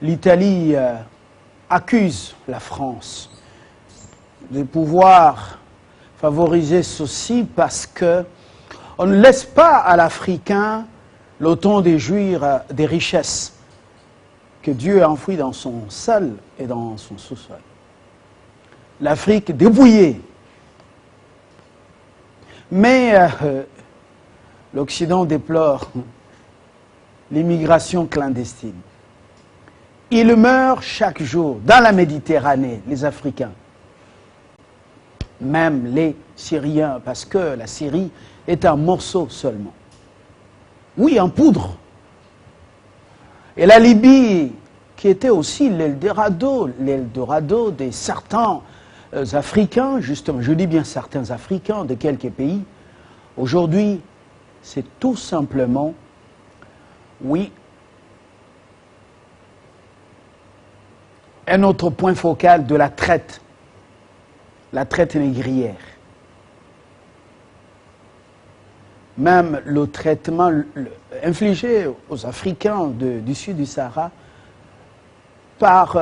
l'Italie accuse la France de pouvoir favoriser ceci parce que on ne laisse pas à l'Africain le temps de jouir des richesses que Dieu a enfouies dans son sol et dans son sous-sol. L'Afrique débrouillée. Mais l'Occident déplore l'immigration clandestine. Ils meurent chaque jour dans la Méditerranée, les Africains. Même les Syriens, parce que la Syrie est un morceau seulement. Oui, en poudre. Et la Libye, qui était aussi l'Eldorado de certains Africains, justement, je dis bien certains Africains de quelques pays, aujourd'hui, c'est tout simplement, oui, un autre point focal de la traite négrière. Même le traitement infligé aux Africains du sud du Sahara par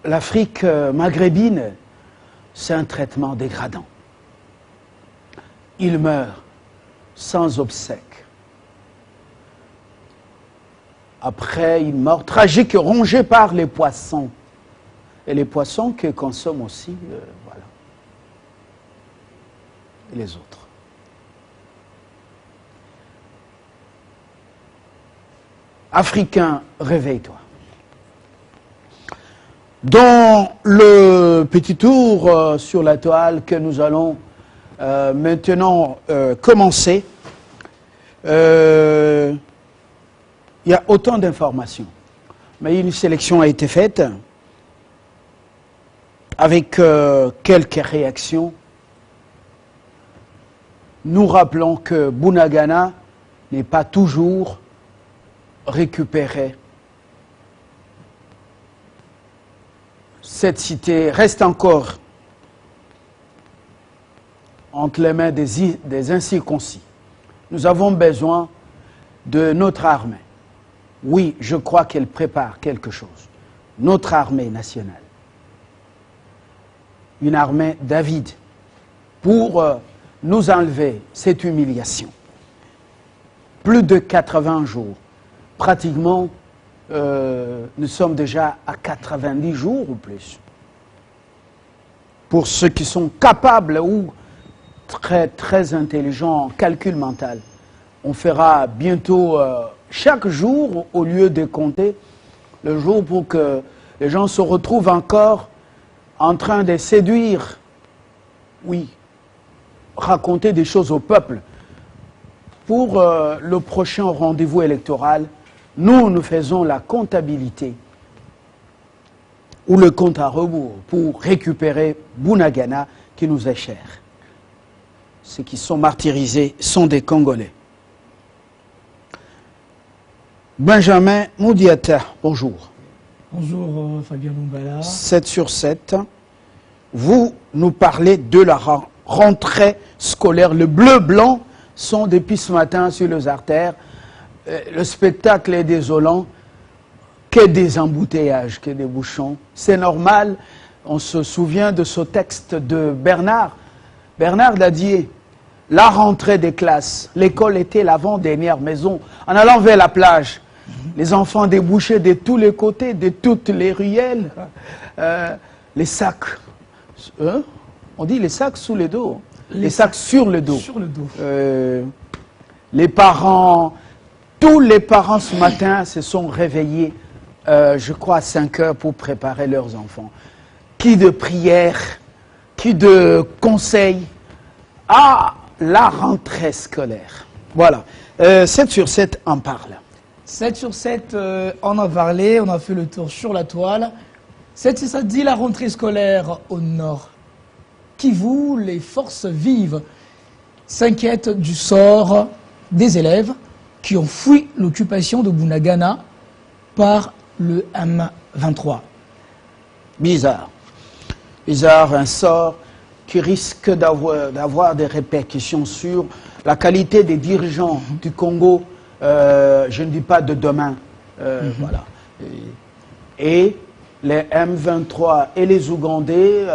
l'Afrique maghrébine, c'est un traitement dégradant. Ils meurent sans obsèques. Après une mort tragique rongée par les poissons. Et les poissons que consomment aussi, voilà, et les autres. Africain, réveille-toi. Dans le petit tour sur la toile que nous allons maintenant commencer, il y a autant d'informations. Mais une sélection a été faite avec quelques réactions. Nous rappelons que Bunagana n'est pas toujours récupéré. Cette cité reste encore entre les mains des incirconcis. Nous avons besoin de notre armée. Oui, je crois qu'elle prépare quelque chose. Notre armée nationale. Une armée David pour nous enlever cette humiliation. Plus de 80 jours. Pratiquement, nous sommes déjà à 90 jours ou plus. Pour ceux qui sont capables ou très intelligents en calcul mental, on fera bientôt chaque jour, au lieu de compter le jour pour que les gens se retrouvent encore en train de séduire, oui, raconter des choses au peuple. Pour le prochain rendez-vous électoral, nous faisons la comptabilité ou le compte à rebours pour récupérer Bunagana qui nous est cher. Ceux qui sont martyrisés sont des Congolais. Benjamin Moudiata, bonjour. Bonjour Fabien Lumbala. 7 sur 7. Vous nous parlez de la rentrée scolaire. Le bleu-blanc sont depuis ce matin sur les artères. Le spectacle est désolant. Que des embouteillages, que des bouchons. C'est normal. On se souvient de ce texte de Bernard Dadier. La rentrée des classes. L'école était l'avant-dernière maison. En allant vers la plage, les enfants débouchaient de tous les côtés, de toutes les ruelles. Les sacs. On dit les sacs sous le dos. Les sacs sur le dos. Sur le dos. Les parents, tous les parents ce matin se sont réveillés, je crois à 5 heures pour préparer leurs enfants. Qui de prière, qui de conseils. Ah, la rentrée scolaire. Voilà. 7 sur 7 en parle. 7 sur 7, on a parlé, on a fait le tour sur la toile. 7, ça dit la rentrée scolaire au nord. Kivu, les forces vives s'inquiètent du sort des élèves qui ont fui l'occupation de Bunagana par le M23. Bizarre. Bizarre, un sort qui risque d'avoir des répercussions sur la qualité des dirigeants du Congo, je ne dis pas de demain, voilà. Et les M23 et les Ougandais,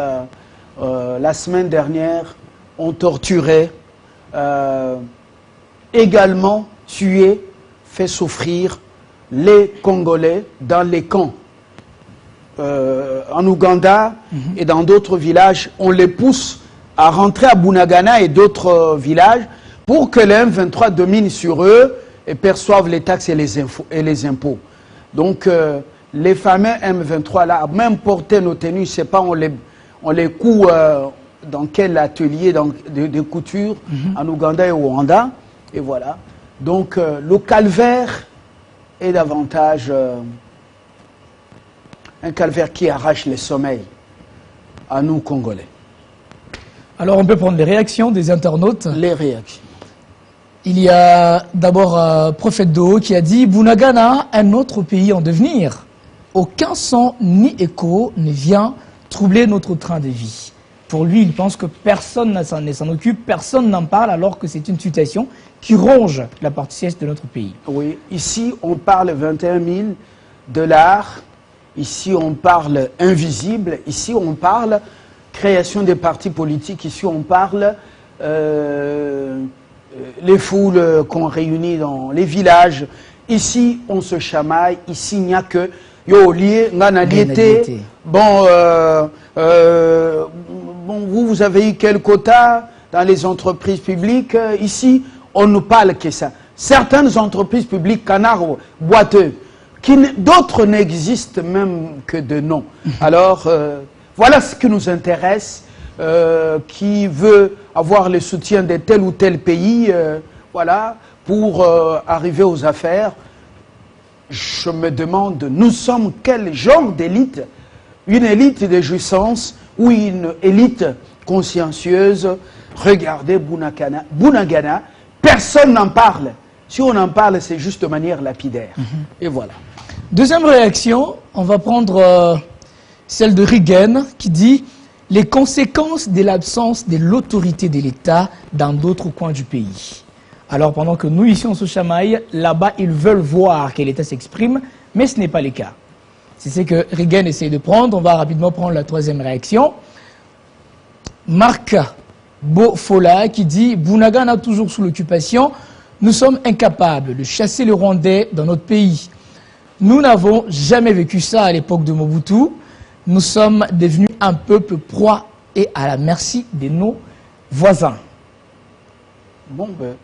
la semaine dernière, ont torturé, également tué, fait souffrir les Congolais dans les camps. En Ouganda et dans d'autres villages, on les pousse à rentrer à Bunagana et d'autres villages pour que les M23 dominent sur eux et perçoivent les taxes et les impôts. Donc, les fameux M23 là, même porter nos tenues, je sais pas, on les coud dans quel atelier de couture en Ouganda et au Rwanda, et voilà. Donc, le calvaire est davantage un calvaire qui arrache les sommeils à nous, Congolais. Alors, on peut prendre les réactions des internautes. Les réactions. Il y a d'abord Prophète d'eau qui a dit « Bunagana, un autre pays en devenir. Aucun son ni écho ne vient troubler notre train de vie. » Pour lui, il pense que personne ne s'en occupe, personne n'en parle, alors que c'est une situation qui ronge la partie est de notre pays. Oui, ici, on parle 21 000 $. Ici, on parle invisible. Ici, on parle création des partis politiques. Ici, on parle les foules qu'on réunit dans les villages. Ici, on se chamaille. Ici, il n'y a que Yolié, Nganaliété. Bon, vous avez eu quel quota dans les entreprises publiques? Ici, on ne parle que ça. Certaines entreprises publiques, canards, boiteux, d'autres n'existent même que de nom. Alors, voilà ce qui nous intéresse. Qui veut avoir le soutien de tel ou tel pays, voilà, pour arriver aux affaires. Je me demande, nous sommes quel genre d'élite? Une élite de jouissance ou une élite consciencieuse? Regardez Bunagana, personne n'en parle. Si on en parle, c'est juste de manière lapidaire. Et voilà. Deuxième réaction, on va prendre celle de Rigen qui dit « Les conséquences de l'absence de l'autorité de l'État dans d'autres coins du pays ». Alors pendant que nous ici on se chamaille, là-bas ils veulent voir que l'État s'exprime, mais ce n'est pas le cas. C'est ce que Rigen essaie de prendre. On va rapidement prendre la troisième réaction. Marc Bofola qui dit « Bunagana toujours sous l'occupation, nous sommes incapables de chasser le Rwandais dans notre pays. Nous n'avons jamais vécu ça à l'époque de Mobutu. Nous sommes devenus un peuple proie et à la merci de nos voisins. » Bon, ben,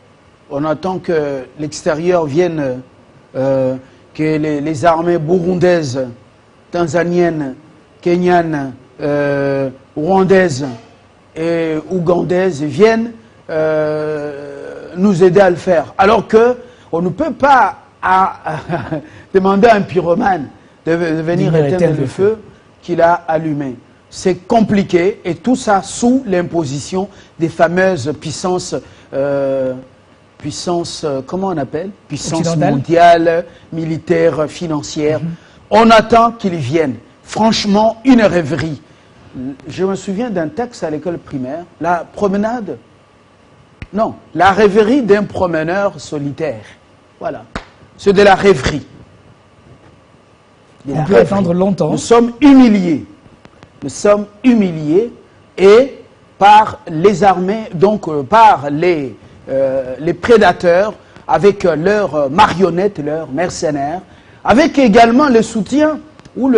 on attend que l'extérieur vienne, que les armées burundaises, tanzaniennes, kenyanes, rwandaises et ougandaises viennent nous aider à le faire. Alors qu'on ne peut pas demander à un pyromane de venir éteindre le feu qu'il a allumé. C'est compliqué et tout ça sous l'imposition des fameuses puissances, comment on appelle? Puissance mondiale, militaire, financière. On attend qu'ils viennent. Franchement, une rêverie. Je me souviens d'un texte à l'école primaire, la promenade, non, la rêverie d'un promeneur solitaire. Voilà, c'est de la rêverie. On peut attendre longtemps. Nous sommes humiliés. Nous sommes humiliés et par les armées, donc par les prédateurs, avec leurs marionnettes, leurs mercenaires, avec également le soutien ou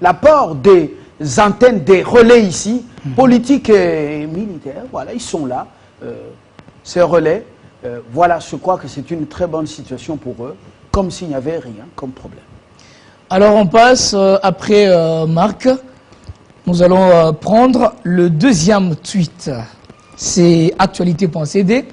l'apport des antennes, des relais ici, politiques et militaires. Voilà, ils sont là, ces relais. Voilà, je crois que c'est une très bonne situation pour eux, comme s'il n'y avait rien comme problème. Alors on passe, après Marc, nous allons prendre le deuxième tweet. C'est actualité.cd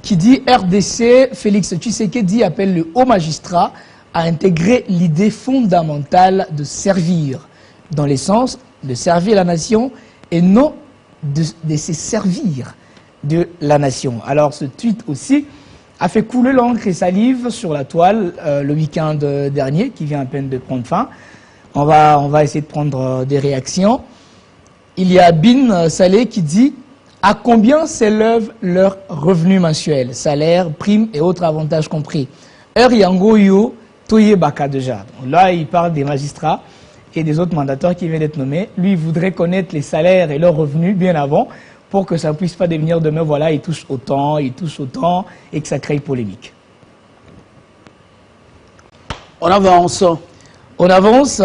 qui dit « RDC, Félix Tshisekedi appelle le haut magistrat à intégrer l'idée fondamentale de servir, dans le sens de servir la nation et non de se servir de la nation. » Alors ce tweet aussi a fait couler l'encre et salive sur la toile le week-end dernier, qui vient à peine de prendre fin. On va essayer de prendre des réactions. Il y a Bin Saleh qui dit « À combien s'élève leur revenu mensuel, salaire, primes et autres avantages compris ?» Heure Yangoyo Toye Baka déjà. Là, il parle des magistrats et des autres mandataires qui viennent d'être nommés. Lui, il voudrait connaître les salaires et leurs revenus bien avant pour que ça ne puisse pas devenir demain, voilà, il touche autant, et que ça crée polémique. On avance. On avance.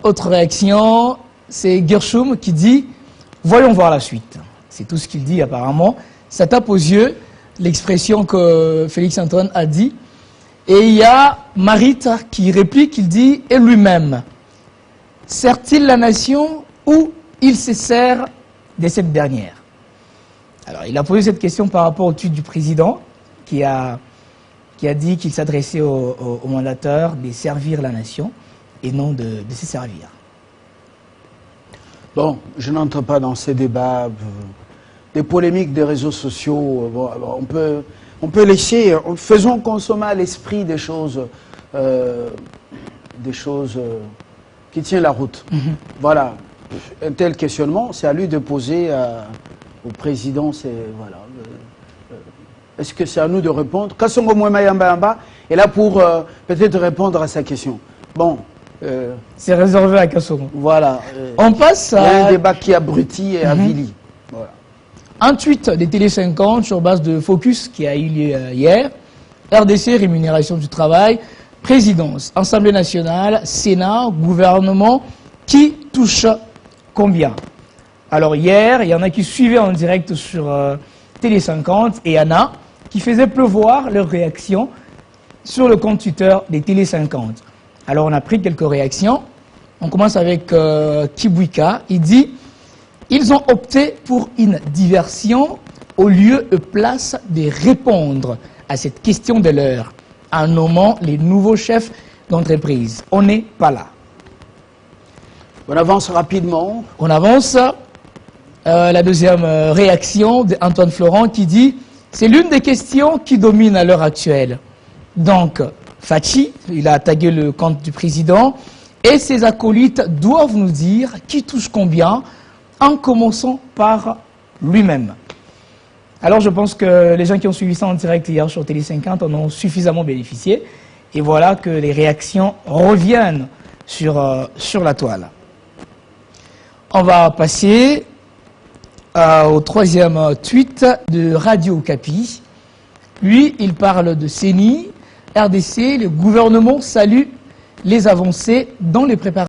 Autre réaction, c'est Gershom qui dit « Voyons voir la suite ». C'est tout ce qu'il dit apparemment. Ça tape aux yeux l'expression que Félix-Antoine a dit. Et il y a Marit qui réplique, il dit « Et lui-même, sert-il la nation ou il se sert de cette dernière ?» Alors, il a posé cette question par rapport au tweet du président qui a dit qu'il s'adressait aux mandateurs de servir la nation et non de se servir. Bon, je n'entre pas dans ces débats, des polémiques des réseaux sociaux. Bon, on peut laisser, faisons consommer à l'esprit des choses qui tiennent la route. Voilà, un tel questionnement, c'est à lui de poser au président, voilà. Est-ce que c'est à nous de répondre? Kassongo Mouema est là pour peut-être répondre à sa question. Bon. C'est réservé à Kassongo. Voilà. On passe à... Il y a un débat qui abrutit et avilit. Voilà. Un tweet des Télé 50 sur base de Focus qui a eu lieu hier. RDC, rémunération du travail, présidence, Assemblée nationale, Sénat, gouvernement, qui touche combien? Alors hier, il y en a qui suivaient en direct sur Télé 50 et Anna, qui faisaient pleuvoir leurs réactions sur le compte Twitter des Télé 50. Alors on a pris quelques réactions. On commence avec Kibwika. Il dit « Ils ont opté pour une diversion au lieu et place de répondre à cette question de l'heure en nommant les nouveaux chefs d'entreprise. On n'est pas là. » On avance rapidement. On avance. La deuxième réaction d'Antoine Florent qui dit « C'est l'une des questions qui domine à l'heure actuelle. » Donc, Fachi, il a tagué le compte du président, et ses acolytes doivent nous dire qui touche combien, en commençant par lui-même. Alors je pense que les gens qui ont suivi ça en direct hier sur Télé 50 en ont suffisamment bénéficié, et voilà que les réactions reviennent sur la toile. On va passer au troisième tweet de Radio Okapi. Lui, il parle de CENI, RDC, le gouvernement salue les avancées dans les préparatifs.